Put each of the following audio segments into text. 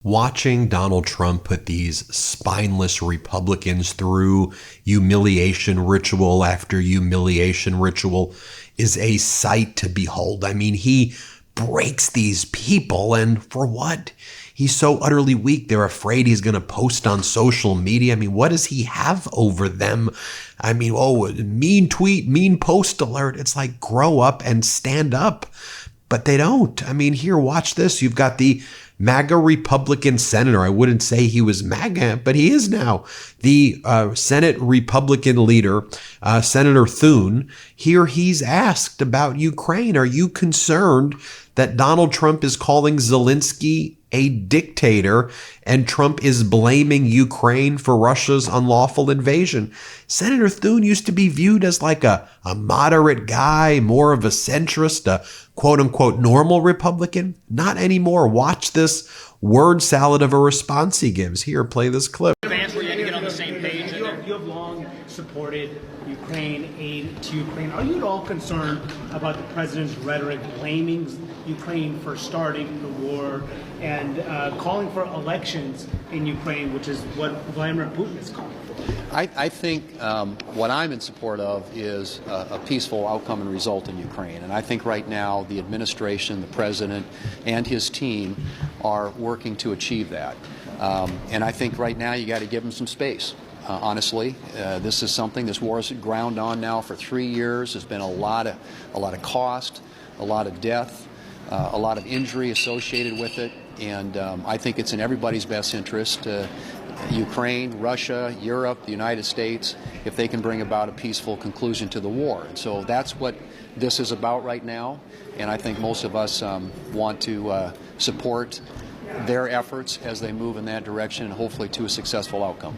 Watching Donald Trump put these spineless Republicans through humiliation ritual after humiliation ritual is a sight to behold. I mean, he breaks these people, and for what? He's so utterly weak. They're afraid he's going to post on social media. I mean, what does he have over them? I mean, oh, mean tweet, mean post alert. It's like, grow up and stand up. But they don't. I mean, here, watch this. You've got the MAGA Republican senator. I wouldn't say he was MAGA, but he is now. The Senate Republican leader, Senator Thune, here he's asked about Ukraine. Are you concerned that Donald Trump is calling Zelensky a dictator and Trump is blaming Ukraine for Russia's unlawful invasion? Senator Thune used to be viewed as like a moderate guy, more of a centrist, a quote unquote normal Republican. Not anymore. Watch this word salad of a response he gives. Here, play this clip. You have long supported Ukraine, aid to Ukraine. Are you at all concerned about the president's rhetoric blaming Ukraine for starting the war and calling for elections in Ukraine, which is what Vladimir Putin is calling for? I think what I'm in support of is a peaceful outcome and result in Ukraine. And I think right now the administration, the president, and his team are working to achieve that. And I think right now you got to give them some space. Honestly, this is something, this war is ground on now for 3 years. There's been a lot of cost, a lot of death, a lot of injury associated with it. And I think it's in everybody's best interest, Ukraine, Russia, Europe, the United States, if they can bring about a peaceful conclusion to the war. And so that's what this is about right now. And I think most of us want to support their efforts as they move in that direction and hopefully to a successful outcome.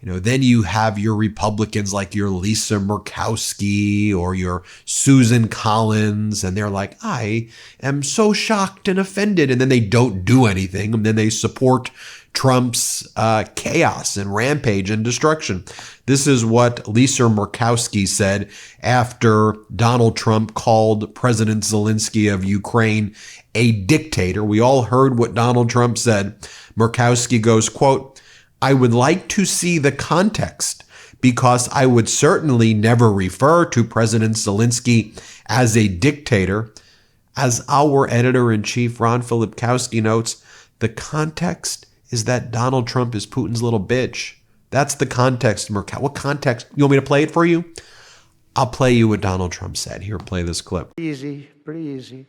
Then you have your Republicans like your Lisa Murkowski or your Susan Collins, and they're like, I am so shocked and offended. And then they don't do anything. And then they support Trump's chaos and rampage and destruction. This is what Lisa Murkowski said after Donald Trump called President Zelensky of Ukraine a dictator. We all heard what Donald Trump said. Murkowski goes, quote, I would like to see the context because I would certainly never refer to President Zelensky as a dictator. As our editor-in-chief, Ron Filipkowski, notes, the context is that Donald Trump is Putin's little bitch. That's the context, What context? You want me to play it for you? I'll play you what Donald Trump said. Here, play this clip. Easy, pretty easy.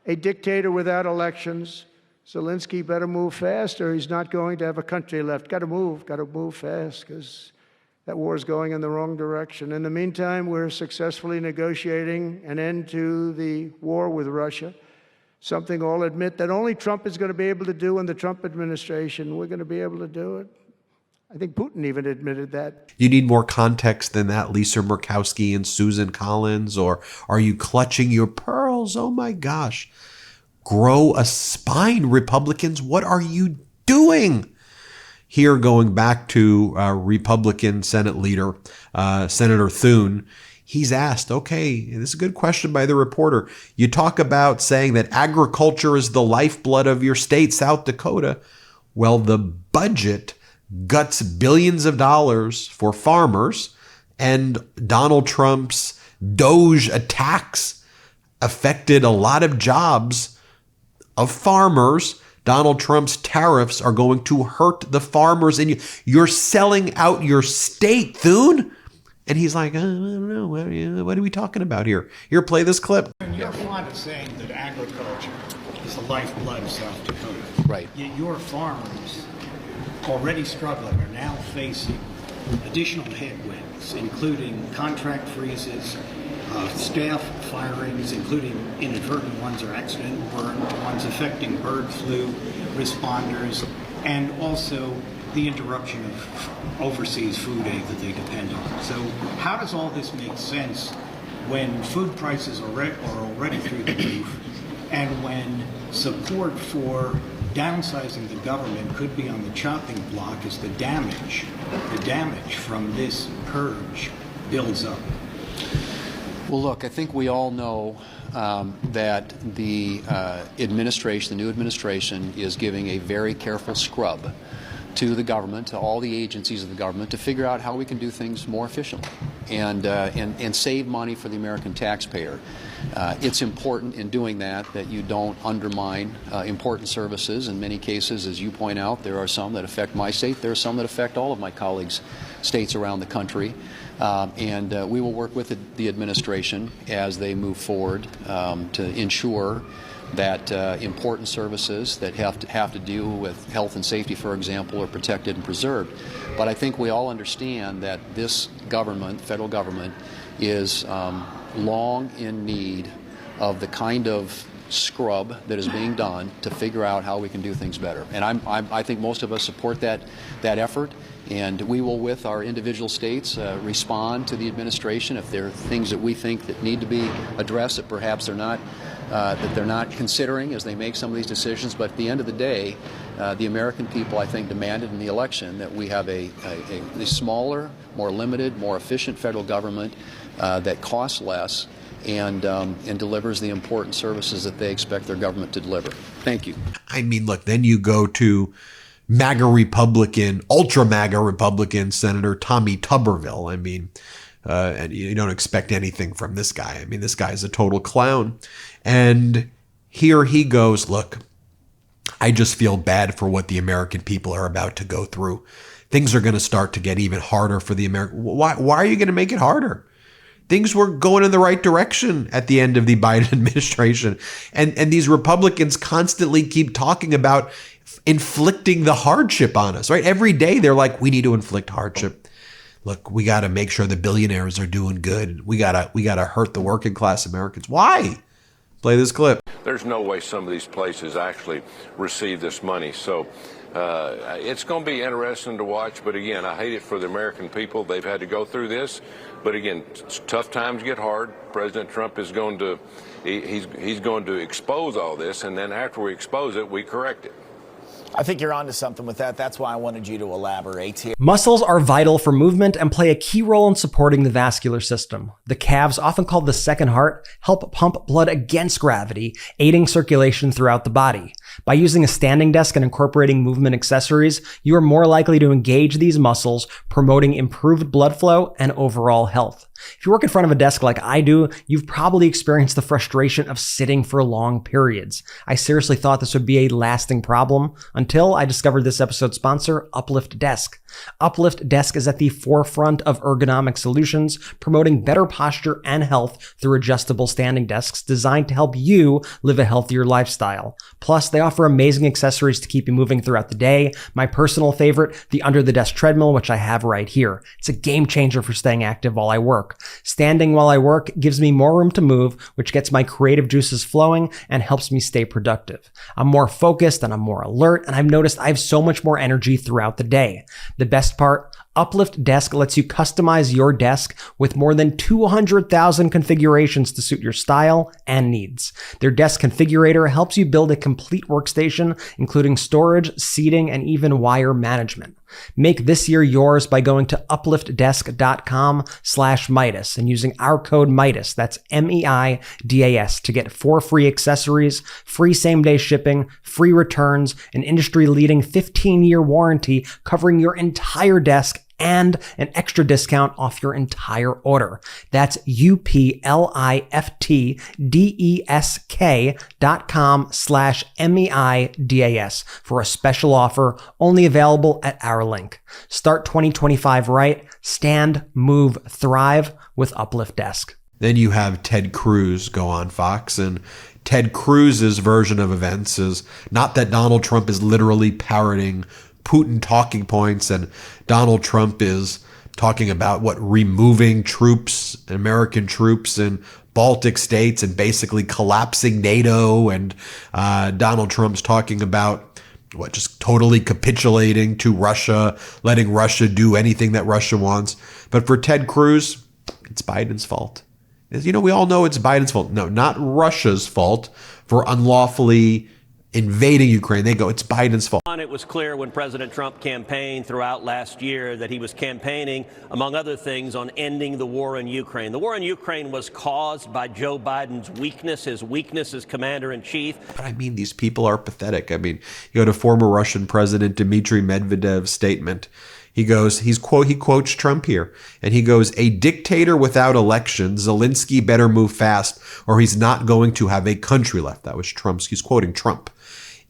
A dictator without elections. Zelensky better move fast or he's not going to have a country left. Got to move fast because that war is going in the wrong direction. In the meantime, we're successfully negotiating an end to the war with Russia, something all admit that only Trump is going to be able to do in the Trump administration. We're going to be able to do it. I think Putin even admitted that. You need more context than that, Lisa Murkowski and Susan Collins, or are you clutching your pearls? Oh my gosh. Grow a spine, Republicans. What are you doing? Here, going back to Republican Senate leader, Senator Thune, he's asked, okay, this is a good question by the reporter. You talk about saying that agriculture is the lifeblood of your state, South Dakota. Well, the budget guts billions of dollars for farmers, and Donald Trump's Doge attacks affected a lot of jobs of farmers. Donald Trump's tariffs are going to hurt the farmers, and you're selling out your state, Thune. And he's like, I don't know, what are we talking about here? Here, play this clip. You're fond of saying that agriculture is the lifeblood of South Dakota. Right. Yet your farmers, already struggling, are now facing additional headwinds, including contract freezes, staff firings, including inadvertent ones or accident burn ones affecting bird flu responders, and also the interruption of overseas food aid that they depend on. So how does all this make sense when food prices are already through the roof, and when support for downsizing the government could be on the chopping block as the damage from this purge builds up? Well, look, I think we all know that the administration, the new administration, is giving a very careful scrub to the government, to all the agencies of the government, to figure out how we can do things more efficiently and save money for the American taxpayer. It's important in doing that you don't undermine important services. In many cases, as you point out, there are some that affect my state. There are some that affect all of my colleagues' states around the country. And we will work with the administration as they move forward to ensure that important services that have to do with health and safety, for example, are protected and preserved. But I think we all understand that this government, federal government, is long in need of the kind of scrub that is being done to figure out how we can do things better. And I think most of us support that effort. And we will, with our individual states, respond to the administration if there are things that we think that need to be addressed that perhaps they're not considering as they make some of these decisions. But at the end of the day, the American people, I think, demanded in the election that we have a smaller, more limited, more efficient federal government that costs less and delivers the important services that they expect their government to deliver. Thank you. I mean, look, then you go to MAGA Republican, ultra MAGA Republican Senator Tommy Tuberville. I mean, and you don't expect anything from this guy. I mean, this guy's a total clown. And here he goes, look, I just feel bad for what the American people are about to go through. Things are going to start to get even harder for the American. Why are you going to make it harder? Things were going in the right direction at the end of the Biden administration. And these Republicans constantly keep talking about inflicting the hardship on us, right? Every day they're like, we need to inflict hardship. Look, we got to make sure the billionaires are doing good. We got to hurt the working class Americans. Why? Play this clip. There's no way some of these places actually receive this money. So it's going to be interesting to watch. But again, I hate it for the American people. They've had to go through this. But again, tough times get hard. President Trump is going to, he's going to expose all this. And then after we expose it, we correct it. I think you're onto something with that. That's why I wanted you to elaborate here. Muscles are vital for movement and play a key role in supporting the vascular system. The calves, often called the second heart, help pump blood against gravity, aiding circulation throughout the body. By using a standing desk and incorporating movement accessories, you are more likely to engage these muscles, promoting improved blood flow and overall health. If you work in front of a desk like I do, you've probably experienced the frustration of sitting for long periods. I seriously thought this would be a lasting problem until I discovered this episode's sponsor, Uplift Desk. Uplift Desk is at the forefront of ergonomic solutions, promoting better posture and health through adjustable standing desks designed to help you live a healthier lifestyle. Plus, they offer amazing accessories to keep you moving throughout the day. My personal favorite, the under-the-desk treadmill, which I have right here. It's a game changer for staying active while I work. Standing while I work gives me more room to move, which gets my creative juices flowing and helps me stay productive. I'm more focused and I'm more alert, and I've noticed I have so much more energy throughout the day. The best part, Uplift Desk lets you customize your desk with more than 200,000 configurations to suit your style and needs. Their desk configurator helps you build a complete workstation, including storage, seating, and even wire management. Make this year yours by going to upliftdesk.com/Meidas and using our code Meidas, that's MEIDAS, to get 4 free accessories, free same-day shipping, free returns, an industry-leading 15-year warranty covering your entire desk, and an extra discount off your entire order. That's upliftdesk.com/MEIDAS for a special offer only available at our link. Start 2025 right. Stand, move, thrive with Uplift Desk. Then you have Ted Cruz go on Fox, and Ted Cruz's version of events is not that Donald Trump is literally parroting Putin talking points and Donald Trump is talking about removing troops, American troops in Baltic states and basically collapsing NATO, and Donald Trump's talking about just totally capitulating to Russia, letting Russia do anything that Russia wants. But for Ted Cruz, it's Biden's fault. We all know it's Biden's fault. No, not Russia's fault for unlawfully invading Ukraine. They go, it's Biden's fault. It was clear when President Trump campaigned throughout last year that he was campaigning, among other things, on ending the war in Ukraine. The war in Ukraine was caused by Joe Biden's weakness, his weakness as commander-in-chief. But I mean, these people are pathetic. I mean, you go to former Russian President Dmitry Medvedev's statement. He goes, he quotes Trump here, and he goes, a dictator without elections, Zelensky better move fast or he's not going to have a country left. That was Trump's, he's quoting Trump.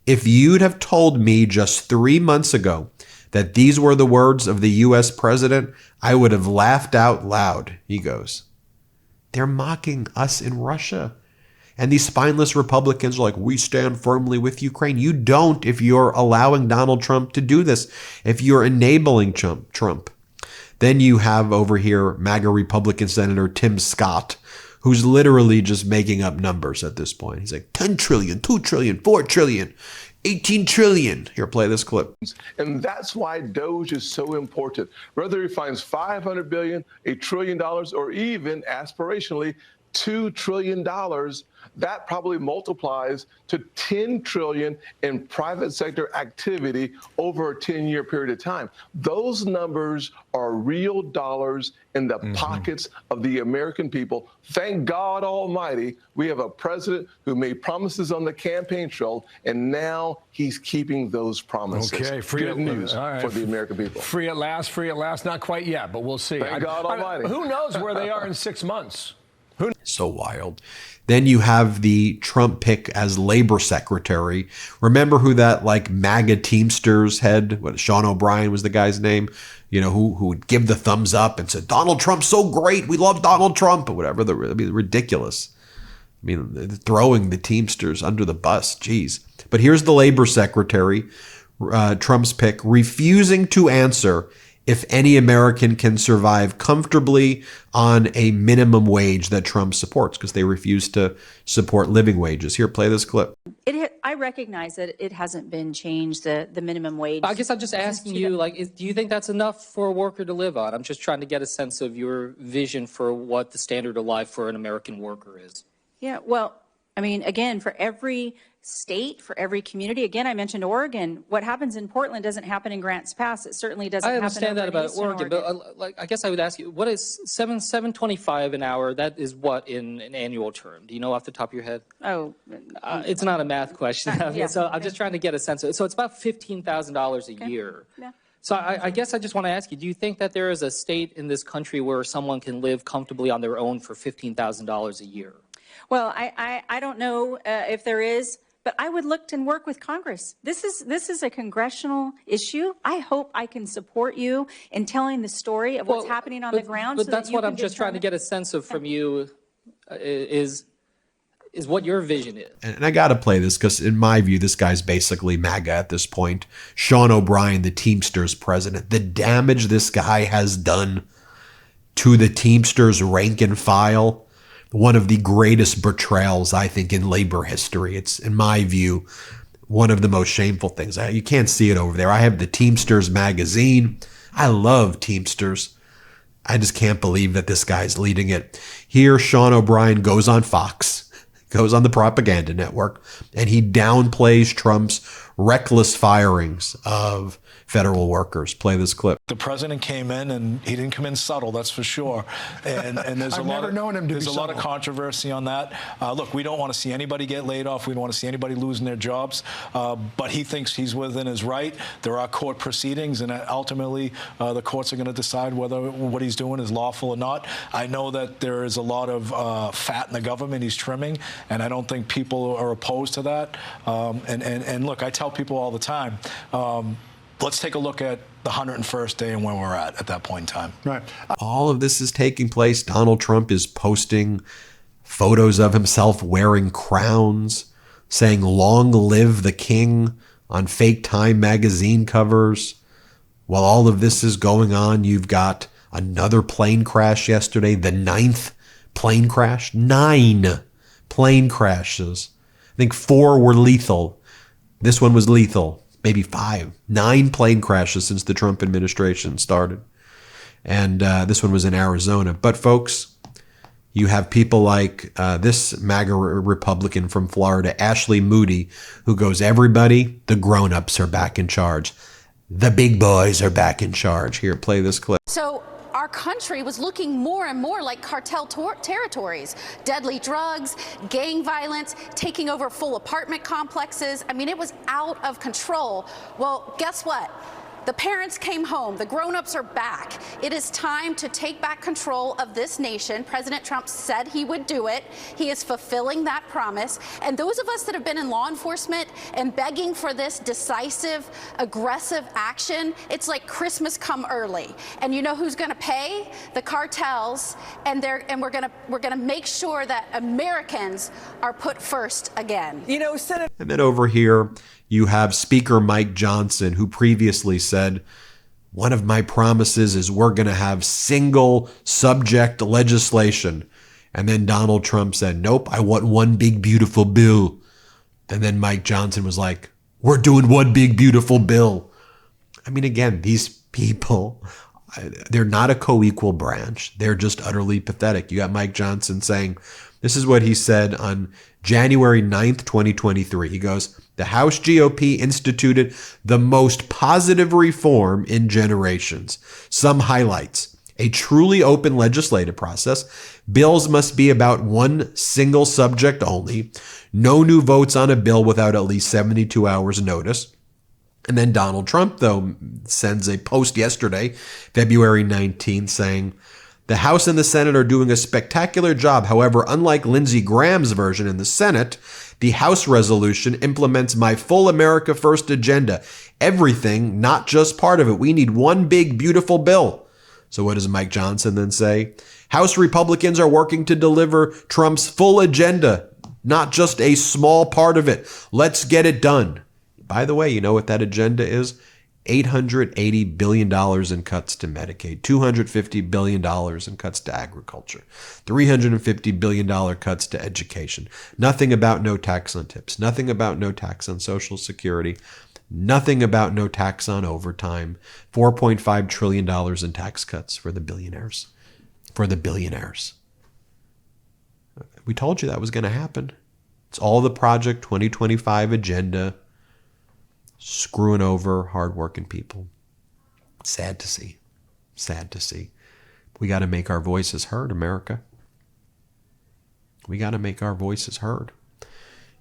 If you'd have told me just 3 months ago that these were the words of the U.S. president, I would have laughed out loud, he goes. They're mocking us in Russia. And these spineless Republicans are like, we stand firmly with Ukraine. You don't if you're allowing Donald Trump to do this, if you're enabling Trump. Then you have over here MAGA Republican Senator Tim Scott, who's literally just making up numbers at this point. He's like 10 trillion, 2 trillion, 4 trillion, 18 trillion. Here, play this clip. And that's why Doge is so important. Whether he finds $500 billion, $1 trillion, or even aspirationally $2 trillion, that probably multiplies to 10 trillion in private sector activity over a 10-year period of time. Those numbers are real dollars in the pockets of the American people. Thank God Almighty, we have a president who made promises on the campaign trail, and now he's keeping those promises. Okay, good news for the American people. Free at last, not quite yet, but we'll see. Thank God Almighty. Who knows where they are in 6 months? So wild. Then you have the Trump pick as labor secretary. Remember who that like MAGA Teamsters head, Sean O'Brien was the guy's name, who would give the thumbs up and said, Donald Trump's so great. We love Donald Trump, or whatever. I mean, ridiculous. I mean, throwing the Teamsters under the bus. Geez. But here's the labor secretary, Trump's pick, refusing to answer if any American can survive comfortably on a minimum wage that Trump supports, because they refuse to support living wages. Here, play this clip. I recognize that it hasn't been changed, the minimum wage. I guess I'm just asking you, do you think that's enough for a worker to live on? I'm just trying to get a sense of your vision for what the standard of life for an American worker is. Yeah, well, I mean, again, for every state, for every community, again, I mentioned Oregon. What happens in Portland doesn't happen in Grants Pass. It certainly doesn't happen. I understand that about Oregon, but I guess I would ask you, what is $7.25 an hour? That is what in an annual term? Do you know off the top of your head? Oh, it's not a math question. Yeah, so I'm just trying to get a sense of it. So it's about $15,000 a year. Yeah. So I guess I just want to ask you, do you think that there is a state in this country where someone can live comfortably on their own for $15,000 a year? Well, I don't know if there is, but I would look and work with Congress. This is a congressional issue. I hope I can support you in telling the story of what's happening on the ground. But that's what I'm just trying to get a sense of from you is what your vision is. And I got to play this because in my view, this guy's basically MAGA at this point. Sean O'Brien, the Teamsters president, the damage this guy has done to the Teamsters rank and file, one of the greatest betrayals, I think, in labor history. It's, in my view, one of the most shameful things. You can't see it over there. I have the Teamsters magazine. I love Teamsters. I just can't believe that this guy's leading it. Here, Sean O'Brien goes on Fox, goes on the propaganda network, and he downplays Trump's reckless firings of federal workers. Play this clip. The president came in, and he didn't come in subtle, that's for sure. And there's I've never known him to be there's a lot of subtle. controversy on that. Look, we don't want to see anybody get laid off. We don't want to see anybody losing their jobs. But he thinks he's within his right. There are court proceedings, and ultimately the courts are going to decide whether what he's doing is lawful or not. I know that there is a lot of fat in the government he's trimming, and I don't think people are opposed to that. And look, I tell people all the time, let's take a look at the 101st day and where we're at that point in time. Right. All of this is taking place. Donald Trump is posting photos of himself wearing crowns, saying "Long live the king" on fake Time magazine covers. While all of this is going on, you've got another plane crash yesterday, the 9th plane crash. 9 plane crashes. I think 4 were lethal. This one was lethal. Maybe 5, 9 plane crashes since the Trump administration started. And this one was in Arizona. But folks, You have people like this MAGA Republican from Florida, Ashley Moody, who goes, everybody, the grown-ups are back in charge. The big boys are back in charge. Here, play this clip. So our country was looking more and more like cartel territories. Deadly drugs, gang violence, taking over full apartment complexes. I mean, it was out of control. Well, guess what? The parents came home. The grown-ups are back. It is time to take back control of this nation. President Trump said he would do it. He is fulfilling that promise. And those of us that have been in law enforcement and begging for this decisive, aggressive action, it's like Christmas come early. And you know who's going to pay? The cartels. And we're going to make sure that Americans are put first again. You know, Senator. And then over here, you have Speaker Mike Johnson, who previously said, one of my promises is we're going to have single subject legislation. And then Donald Trump said, nope, I want one big, beautiful bill. And then Mike Johnson was like, we're doing one big, beautiful bill. I mean, again, these people, they're not a co-equal branch. They're just utterly pathetic. You got Mike Johnson saying, this is what he said on January 9th, 2023. He goes, the House GOP instituted the most positive reform in generations. Some highlights: a truly open legislative process. Bills must be about one single subject only. No new votes on a bill without at least 72 hours notice. And then Donald Trump, though, sends a post yesterday, February 19th, saying, the House and the Senate are doing a spectacular job. However, unlike Lindsey Graham's version in the Senate, the House resolution implements my full America First agenda. Everything, not just part of it. We need one big, beautiful bill. So what does Mike Johnson then say? House Republicans are working to deliver Trump's full agenda, not just a small part of it. Let's get it done. By the way, you know what that agenda is? $880 billion in cuts to Medicaid, $250 billion in cuts to agriculture, $350 billion cuts to education. Nothing about no tax on tips, nothing about no tax on Social Security, nothing about no tax on overtime, $4.5 trillion in tax cuts for the billionaires. For the billionaires. We told you that was going to happen. It's all the Project 2025 agenda. Screwing over hardworking people. Sad to see. Sad to see. We got to make our voices heard, America. We got to make our voices heard.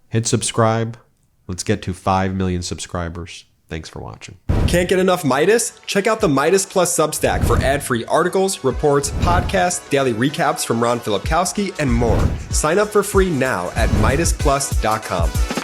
Hit subscribe. Let's get to 5 million subscribers. Thanks for watching. Can't get enough Meidas? Check out the Meidas Plus Substack for ad-free articles, reports, podcasts, daily recaps from Ron Filipkowski, and more. Sign up for free now at MeidasPlus.com.